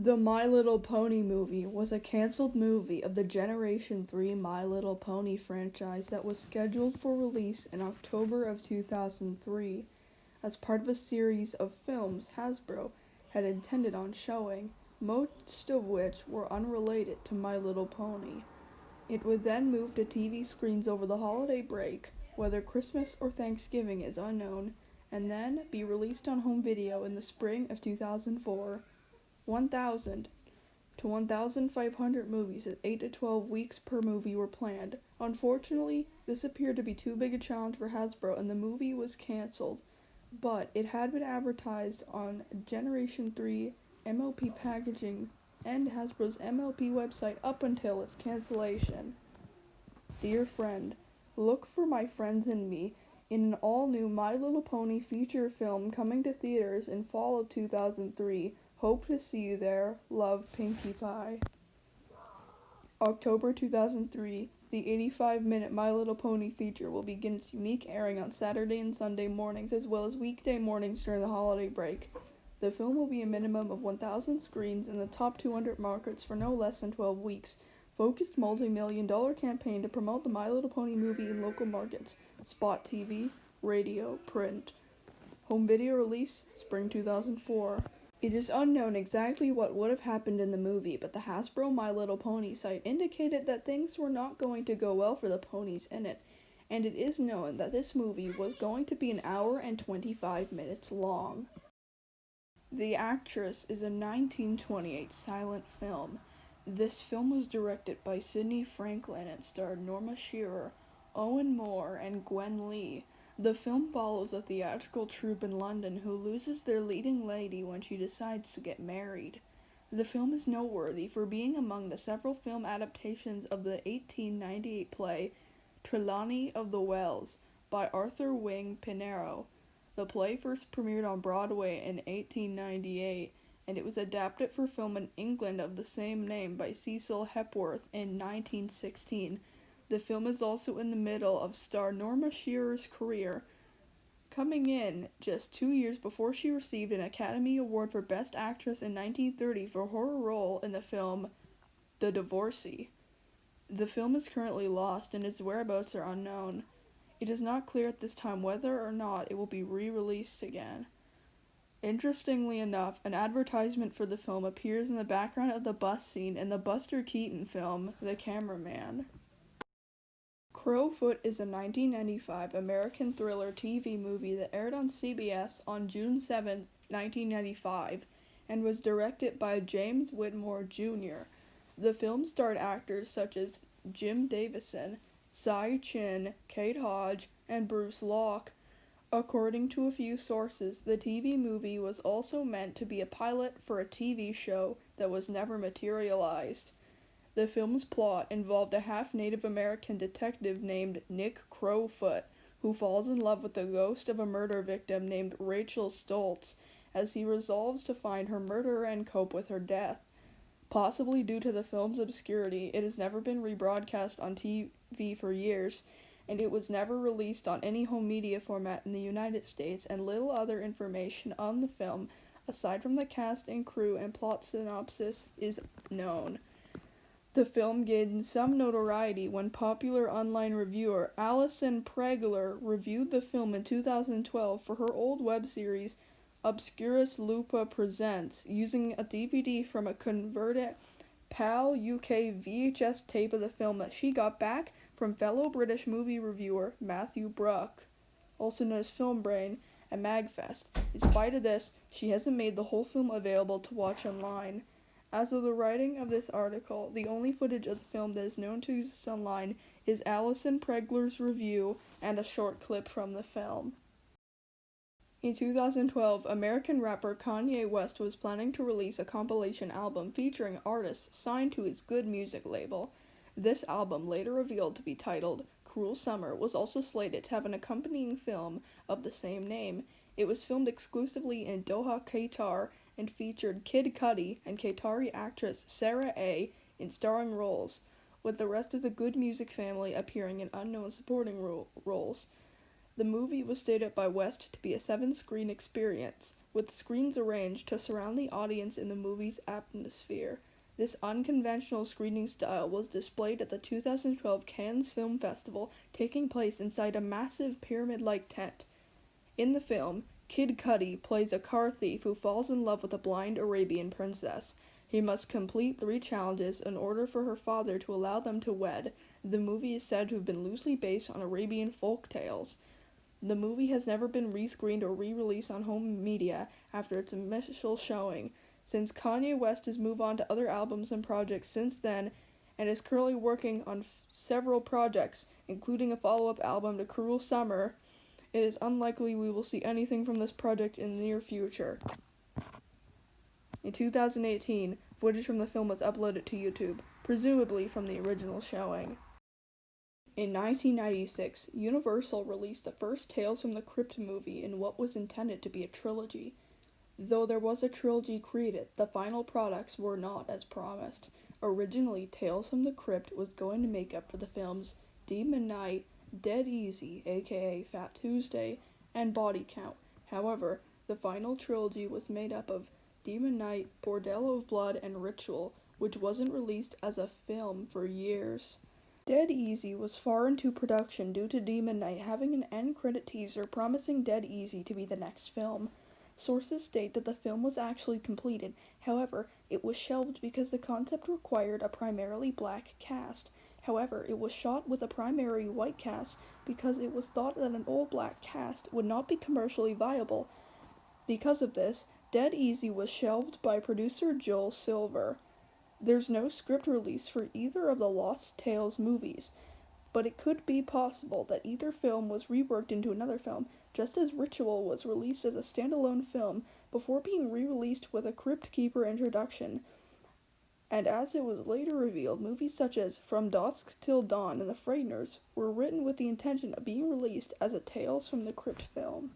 The My Little Pony movie was a canceled movie of the Generation 3 My Little Pony franchise that was scheduled for release in October of 2003 as part of a series of films Hasbro had intended on showing, most of which were unrelated to My Little Pony. It would then move to TV screens over the holiday break, whether Christmas or Thanksgiving is unknown, and then be released on home video in the spring of 2004. 1,000 to 1,500 movies at 8 to 12 weeks per movie were planned. Unfortunately, this appeared to be too big a challenge for Hasbro and the movie was cancelled, but it had been advertised on Generation 3 MLP packaging and Hasbro's MLP website up until its cancellation. Dear friend, look for My Friends and Me in an all-new My Little Pony feature film coming to theaters in fall of 2003. Hope to see you there. Love, Pinkie Pie. October 2003, the 85-minute My Little Pony feature will begin its unique airing on Saturday and Sunday mornings as well as weekday mornings during the holiday break. The film will be a minimum of 1,000 screens in the top 200 markets for no less than 12 weeks. Focused multi-million-dollar campaign to promote the My Little Pony movie in local markets. Spot TV, radio, print. Home video release, spring 2004. It is unknown exactly what would have happened in the movie, but the Hasbro My Little Pony site indicated that things were not going to go well for the ponies in it, and it is known that this movie was going to be an hour and 25 minutes long. The Actress is a 1928 silent film. This film was directed by Sidney Franklin and starred Norma Shearer, Owen Moore, and Gwen Lee. The film follows a theatrical troupe in London who loses their leading lady when she decides to get married. The film is noteworthy for being among the several film adaptations of the 1898 play Trelawney of the Wells by Arthur Wing Pinero. The play first premiered on Broadway in 1898, and it was adapted for film in England of the same name by Cecil Hepworth in 1916. The film is also in the middle of star Norma Shearer's career, coming in just 2 years before she received an Academy Award for Best Actress in 1930 for her role in the film The Divorcee. The film is currently lost and its whereabouts are unknown. It is not clear at this time whether or not it will be re-released again. Interestingly enough, an advertisement for the film appears in the background of the bus scene in the Buster Keaton film The Cameraman. Crowfoot is a 1995 American thriller TV movie that aired on CBS on June 7, 1995, and was directed by James Whitmore, Jr. The film starred actors such as Jim Davison, Cy Chin, Kate Hodge, and Bruce Locke. According to a few sources, the TV movie was also meant to be a pilot for a TV show that was never materialized. The film's plot involved a half-Native American detective named Nick Crowfoot, who falls in love with the ghost of a murder victim named Rachel Stoltz, as he resolves to find her murderer and cope with her death. Possibly due to the film's obscurity, it has never been rebroadcast on TV for years, and it was never released on any home media format in the United States, and little other information on the film, aside from the cast and crew and plot synopsis, is known. The film gained some notoriety when popular online reviewer Alison Pregler reviewed the film in 2012 for her old web series Obscurus Lupa Presents, using a DVD from a converted PAL UK VHS tape of the film that she got back from fellow British movie reviewer Matthew Bruck, also known as Film Brain, at MagFest. In spite of this, she hasn't made the whole film available to watch online. As of the writing of this article, the only footage of the film that is known to exist online is Alison Pregler's review and a short clip from the film. In 2012, American rapper Kanye West was planning to release a compilation album featuring artists signed to his Good Music label. This album, later revealed to be titled Cruel Summer, was also slated to have an accompanying film of the same name. It was filmed exclusively in Doha, Qatar, and featured Kid Cudi and Qatari actress Sarah A. in starring roles, with the rest of the Good Music family appearing in unknown supporting roles. The movie was stated by West to be a 7-screen experience, with screens arranged to surround the audience in the movie's atmosphere. This unconventional screening style was displayed at the 2012 Cannes Film Festival, taking place inside a massive pyramid-like tent. In the film, Kid Cudi plays a car thief who falls in love with a blind Arabian princess. He must complete 3 challenges in order for her father to allow them to wed. The movie is said to have been loosely based on Arabian folk tales. The movie has never been rescreened or re-released on home media after its initial showing, since Kanye West has moved on to other albums and projects since then, and is currently working on several projects, including a follow-up album to Cruel Summer. It is unlikely we will see anything from this project in the near future. In 2018, footage from the film was uploaded to YouTube, presumably from the original showing. In 1996, Universal released the first Tales from the Crypt movie in what was intended to be a trilogy. Though there was a trilogy created, the final products were not as promised. Originally, Tales from the Crypt was going to make up for the films Demon Knight, Dead Easy, aka Fat Tuesday, and Body Count. However, the final trilogy was made up of Demon Knight, Bordello of Blood, and Ritual, which wasn't released as a film for years. Dead Easy was far into production due to Demon Knight having an end credit teaser promising Dead Easy to be the next film. Sources state that the film was actually completed, however, it was shelved because the concept required a primarily black cast. However, it was shot with a primary white cast because it was thought that an all-black cast would not be commercially viable. Because of this, Dead Easy was shelved by producer Joel Silver. There's no script release for either of the Lost Tales movies, but it could be possible that either film was reworked into another film, just as Ritual was released as a standalone film before being re-released with a Crypt Keeper introduction. And as it was later revealed, movies such as From Dusk Till Dawn and The Frighteners were written with the intention of being released as a Tales from the Crypt film.